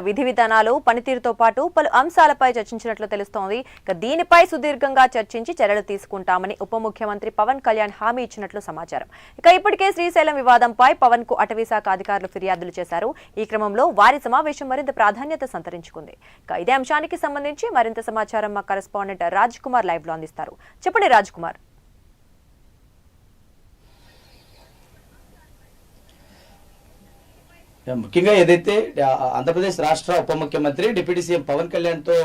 విధి విధానాలు పనితీరుతో పాటు పలు అంశాలపై చర్చించినట్లు తెలుస్తోంది. దీనిపై సుదీర్ఘంగా చర్చించి చర్యలు తీసుకుంటామని ఉప ముఖ్యమంత్రి పవన్ కళ్యాణ్ హామీ ఇచ్చినట్లు సమాచారం. ఇప్పటికే శ్రీశైలం వివాదంపై పవన్ కు అటవీశాఖ అధికారులు ఫిర్యాదులు చేశారు. ఈ క్రమంలో వారి సమావేశం మరింత ప్రాధాన్యత సంతరించుకుంది. ఇదే అంశానికి సంబంధించి మరింత సమాచారం మా కరెస్పాండెంట్ రాజ్ కుమార్ లైవ్ లో అందిస్తారు. చెప్పండి రాజ్ కుమార్. ముఖ్యంగా ఏదైతే ఆంధ్రప్రదేశ్ రాష్ట్ర ఉప ముఖ్యమంత్రి డిప్యూటీ సీఎం పవన్ కళ్యాణ్ తో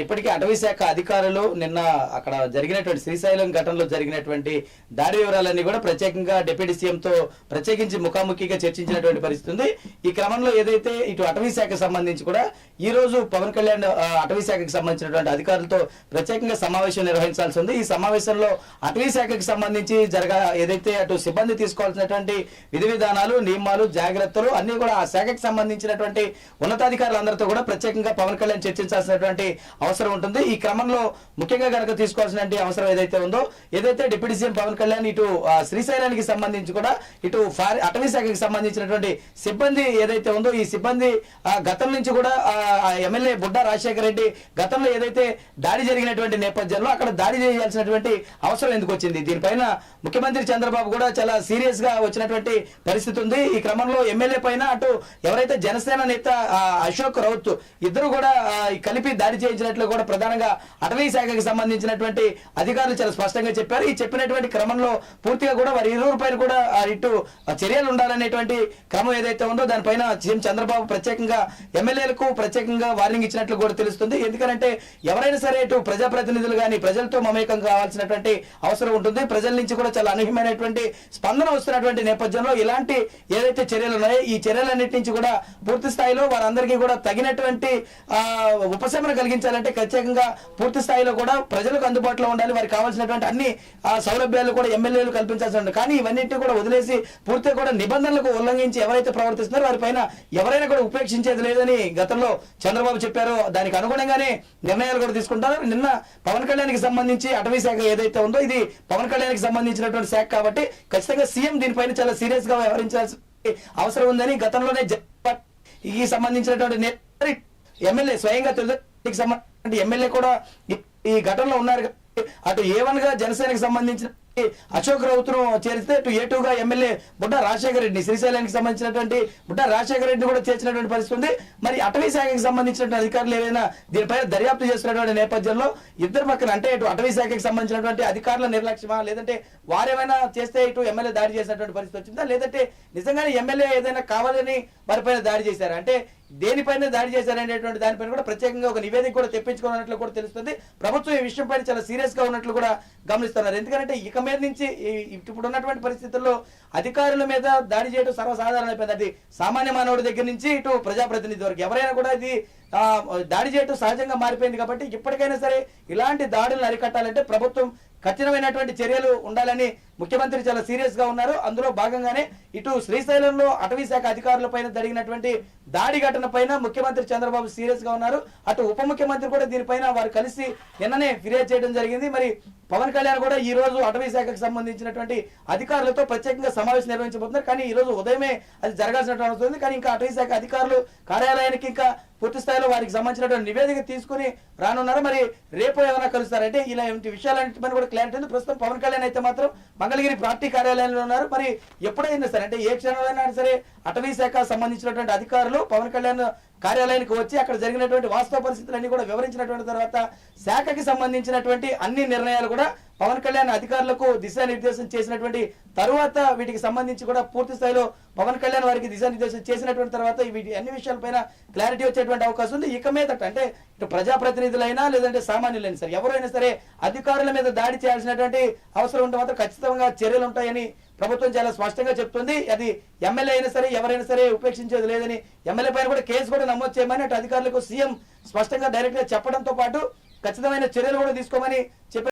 ఇప్పటికే అటవీ శాఖ అధికారులు నిన్న అక్కడ జరిగినటువంటి శ్రీశైలం ఘటనలో జరిగినటువంటి దాడి వివరాలన్నీ కూడా ప్రత్యేకంగా డిప్యూటీ సీఎం తో ప్రత్యేకించి ముఖాముఖిగా చర్చించినటువంటి పరిస్థితి ఉంది. ఈ క్రమంలో ఏదైతే ఇటు అటవీ శాఖకు సంబంధించి కూడా ఈ రోజు పవన్ కళ్యాణ్ అటవీ శాఖకు సంబంధించినటువంటి అధికారులతో ప్రత్యేకంగా సమావేశం నిర్వహించాల్సి ఉంది. ఈ సమావేశంలో అటవీ శాఖకు సంబంధించి ఏదైతే అటు సిబ్బంది తీసుకోవాల్సినటువంటి విధి విధానాలు, నియమాలు, జాగ్రత్తలు అన్ని కూడా ఆ శాఖకు సంబంధించినటువంటి ఉన్నతాధికారులందరితో కూడా ప్రత్యేకంగా పవన్ కళ్యాణ్ చర్చించాల్సినటువంటి అవసరం ఉంటుంది. ఈ క్రమంలో ముఖ్యంగా కనుక తీసుకోవాల్సిన అవసరం ఏదైతే ఉందో, ఏదైతే డిప్యూటీ సీఎం పవన్ కళ్యాణ్ ఇటు శ్రీశైలానికి సంబంధించి కూడా ఇటు అటవీ శాఖకి సంబంధించినటువంటి సిబ్బంది ఏదైతే ఉందో, ఈ సిబ్బంది గతం నుంచి కూడా ఎమ్మెల్యే బుడ్డా రాజశేఖర రెడ్డి గతంలో ఏదైతే దాడి జరిగినటువంటి నేపథ్యంలో అక్కడ దాడి చేయాల్సినటువంటి అవసరం ఎందుకు వచ్చింది, దీనిపైన ముఖ్యమంత్రి చంద్రబాబు కూడా చాలా సీరియస్ గా వచ్చినటువంటి పరిస్థితి ఉంది. ఈ క్రమంలో ఎమ్మెల్యే పైన అటు ఎవరైతే జనసేన నేత అశోక్ రౌత్ ఇద్దరు కూడా కలిపి దాడి చేయించినట్లు కూడా ప్రధానంగా అటవీ శాఖకి సంబంధించినటువంటి అధికారులు చాలా స్పష్టంగా చెప్పారు. ఈ చెప్పినటువంటి క్రమంలో పూర్తిగా కూడా వారి ఇరువురు పైన కూడా ఇటు చర్యలు ఉండాలనేటువంటి క్రమం ఏదైతే ఉందో దానిపైన సీఎం చంద్రబాబు ప్రత్యేకంగా ఎమ్మెల్యేలకు ప్రత్యేకంగా వార్నింగ్ ఇచ్చినట్లు కూడా తెలుస్తుంది. ఎందుకంటే ఎవరైనా సరే ఇటు ప్రజాప్రతినిధులు కానీ ప్రజలతో మమేకం కావాల్సినటువంటి అవసరం ఉంటుంది. ప్రజల నుంచి కూడా చాలా అనూహ్యమైనటువంటి స్పందన వస్తున్నటువంటి నేపథ్యంలో ఇలాంటి ఏదైతే చర్యలు ఉన్నాయో ఈ చర్యలన్నిటి నుంచి కూడా పూర్తి స్థాయిలో వారందరికీ కూడా తగినటువంటి ఉపశమనం కలిగించాలంటే ప్రత్యేకంగా పూర్తి స్థాయిలో కూడా ప్రజలకు అందుబాటులో ఉండాలి. వారికి కావాల్సినటువంటి అన్ని సౌలభ్యాలు కూడా ఎమ్మెల్యేలు కల్పించాల్సి ఉంటుంది. కానీ ఇవన్నింటినీ కూడా వదిలేసి పూర్తిగా కూడా నిబంధనలకు ఉల్లంఘించి ఎవరైతే ప్రవర్తిస్తున్నారో వారిపైన ఎవరైనా కూడా ఉపేక్షించేది లేదని గతంలో చంద్రబాబు చెప్పారో దానికి అనుగుణంగానే నిర్ణయాలు కూడా తీసుకుంటారు. నిన్న పవన్ కళ్యాణ్కి సంబంధించి అటవీ శాఖ ఏదైతే ఉందో ఇది పవన్ కళ్యాణ్కి సంబంధించినటువంటి శాఖ కాబట్టి ఖచ్చితంగా సీఎం దీనిపైన చాలా సీరియస్ గా వ్యవహరించాల్సిన అవసరం ఉందని గతంలోనే ఈ సంబంధించినటువంటి ఎమ్మెల్యే స్వయంగా సంబంధించిన ఎమ్మెల్యే కూడా ఈ ఘటనలో ఉన్నారు. అటు A1 గా జనసేనకు సంబంధించిన అశోక్ రౌత్ను చేరిస్తే అటు A2 గా ఎమ్మెల్యే బుడ్డా రాజశేఖర రెడ్డి శ్రీశైలానికి సంబంధించినటువంటి బుడ్డా రాజశేఖర రెడ్డి కూడా చేర్చినటువంటి పరిస్థితి ఉంది. మరి అటవీ శాఖకి సంబంధించినటువంటి అధికారులు ఏదైనా దీనిపైన దర్యాప్తు చేస్తున్నటువంటి నేపథ్యంలో ఇద్దరు పక్కన అంటే ఇటు అటవీ శాఖకి సంబంధించినటువంటి అధికారుల నిర్లక్ష్యమా, లేదంటే వారేమైనా చేస్తే ఇటు ఎమ్మెల్యే దాడి చేసినటువంటి పరిస్థితి వచ్చిందా, లేదంటే నిజంగానే ఎమ్మెల్యే ఏదైనా కావాలని వారిపైన దాడి చేశారా, అంటే దేనిపైన దాడి చేశారనేటువంటి దానిపైన కూడా ప్రత్యేకంగా ఒక నివేదిక కూడా తెప్పించుకున్నట్లు కూడా తెలుస్తుంది. ప్రభుత్వం ఈ విషయం పైన చాలా సీరియస్ గా ఉన్నట్లు కూడా గమనిస్తున్నారు. ఎందుకంటే ఇక మీద నుంచి ఇప్పుడు ఉన్నటువంటి పరిస్థితుల్లో అధికారుల మీద దాడి చేయడం సర్వసాధారణ అయిపోయింది. అది సామాన్య మానవుడి దగ్గర నుంచి ఇటు ప్రజాప్రతినిధి వరకు ఎవరైనా కూడా ఇది దాడి చేయడం సహజంగా మారిపోయింది. కాబట్టి ఇప్పటికైనా సరే ఇలాంటి దాడులను అరికట్టాలంటే ప్రభుత్వం కఠినమైనటువంటి చర్యలు ఉండాలని ముఖ్యమంత్రి చాలా సీరియస్ గా ఉన్నారు. అందులో భాగంగానే ఇటు శ్రీశైలంలో అటవీ శాఖ అధికారుల పైన జరిగినటువంటి దాడి ఘటన పైన ముఖ్యమంత్రి చంద్రబాబు సీరియస్ గా ఉన్నారు. అటు ఉప ముఖ్యమంత్రి కూడా దీనిపైన వారు కలిసి నిన్ననే ఫిర్యాదు చేయడం జరిగింది. మరి పవన్ కళ్యాణ్ కూడా ఈ రోజు అటవీ శాఖకు సంబంధించినటువంటి అధికారులతో ప్రత్యేకంగా సమావేశం నిర్వహించబోతున్నారు. కానీ ఈ రోజు ఉదయమే అది జరగాల్సినటువంటి అవసరం ఉంది. కానీ ఇంకా అటవీ శాఖ అధికారులు కార్యాలయానికి ఇంకా పూర్తి స్థాయిలో వారికి సంబంధించినటువంటి నివేదిక తీసుకుని రానున్నారు. మరి రేపు ఏమైనా కలుస్తారంటే ఇలాంటి విషయాలన్నింటిపైన కూడా క్లారిటీ ఉంది. ప్రస్తుతం పవన్ కళ్యాణ్ అయితే మాత్రం మంగళగిరి పార్టీ కార్యాలయంలో ఉన్నారు. మరి ఎప్పుడైనా సరే అంటే ఏ క్షణంలో సరే అటవీ శాఖ సంబంధించినటువంటి అధికారులు పవన్ కళ్యాణ్ కార్యాలయానికి వచ్చి అక్కడ జరిగినటువంటి వాస్తవ పరిస్థితులన్నీ కూడా వివరించినటువంటి తర్వాత శాఖకి సంబంధించినటువంటి అన్ని నిర్ణయాలు కూడా పవన్ కళ్యాణ్ అధికారులకు దిశానిర్దేశం చేసినటువంటి తరువాత వీటికి సంబంధించి కూడా పూర్తి స్థాయిలో పవన్ కళ్యాణ్ వారికి దిశానిర్దేశం చేసినటువంటి తర్వాత వీటి అన్ని విషయాలపైన క్లారిటీ వచ్చేటువంటి అవకాశం ఉంది. ఇక మీదట అంటే ఇటు ప్రజాప్రతినిధులైనా లేదంటే సామాన్యులైనా సరే ఎవరైనా సరే అధికారుల మీద దాడి చేయాల్సినటువంటి అవసరం ఉంటే మాత్రం ఖచ్చితంగా చర్యలు ఉంటాయని ప్రభుత్వం చాలా స్పష్టంగా చెప్తుంది. అది ఎమ్మెల్యే అయినా సరే ఎవరైనా సరే ఉపేక్షించేది లేదని ఎమ్మెల్యే పైన కూడా కేసు కూడా నమోదు చేయమని అటు అధికారులకు సీఎం స్పష్టంగా డైరెక్ట్ గా చెప్పడంతో పాటు ఖచ్చితమైన చర్యలు కూడా తీసుకోమని చెప్పారు.